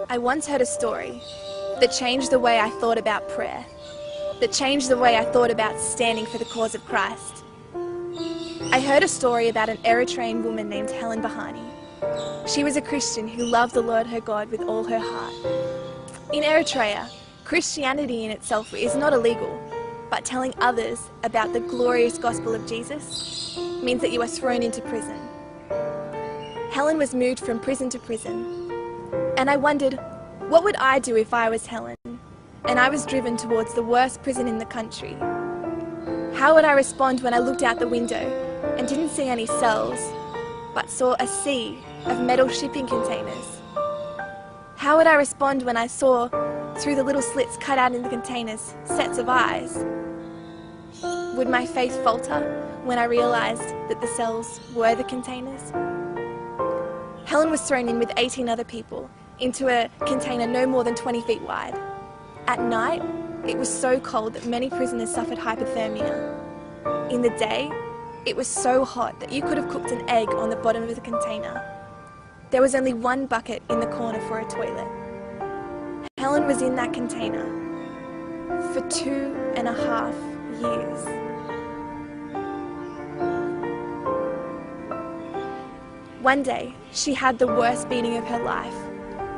I once heard a story that changed the way I thought about prayer, that changed the way I thought about standing for the cause of Christ. I heard a story about an Eritrean woman named Helen Bahani. She was a Christian who loved the Lord her God with all her heart. In Eritrea, Christianity in itself is not illegal, but telling others about the glorious gospel of Jesus means that you are thrown into prison. Helen was moved from prison to prison, and I wondered, what would I do if I was Helen and I was driven towards the worst prison in the country? How would I respond when I looked out the window and didn't see any cells, but saw a sea of metal shipping containers? How would I respond when I saw, through the little slits cut out in the containers, sets of eyes? Would my faith falter when I realised that the cells were the containers? Helen was thrown in with 18 other people into a container no more than 20 feet wide. At night, it was so cold that many prisoners suffered hypothermia. In the day, it was so hot that you could have cooked an egg on the bottom of the container. There was only one bucket in the corner for a toilet. Helen was in that container for 2.5 years. One day, she had the worst beating of her life.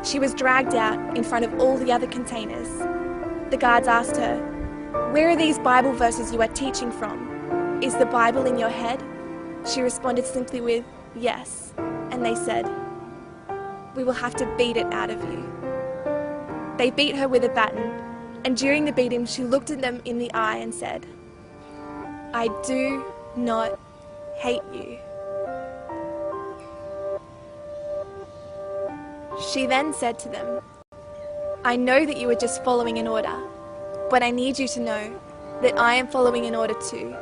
She was dragged out in front of all the other containers. The guards asked her, "Where are these Bible verses you are teaching from? Is the Bible in your head?" She responded simply with, "Yes." And they said, "We will have to beat it out of you." They beat her with a baton, and during the beating she looked at them in the eye and said, "I do not hate you." She then said to them, "I know that you are just following an order, but I need you to know that I am following an order too.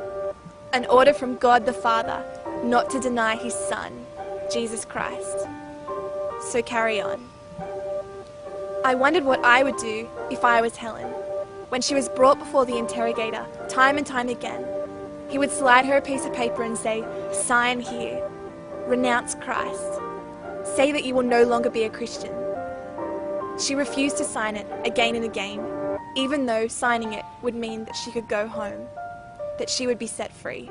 An order from God the Father not to deny his Son, Jesus Christ. So carry on." I wondered what I would do if I was Helen. When she was brought before the interrogator, time and time again, he would slide her a piece of paper and say, "Sign here. Renounce Christ. Say that you will no longer be a Christian." She refused to sign it again and again, even though signing it would mean that she could go home, that she would be set free.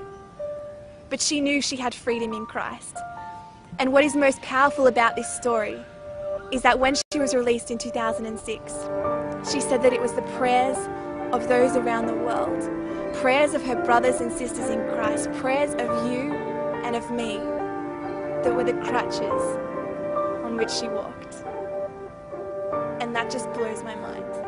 But she knew she had freedom in Christ. And what is most powerful about this story is that when she was released in 2006, she said that it was the prayers of those around the world, prayers of her brothers and sisters in Christ, prayers of you and of me, that were the crutches on which she walked. And that just blows my mind.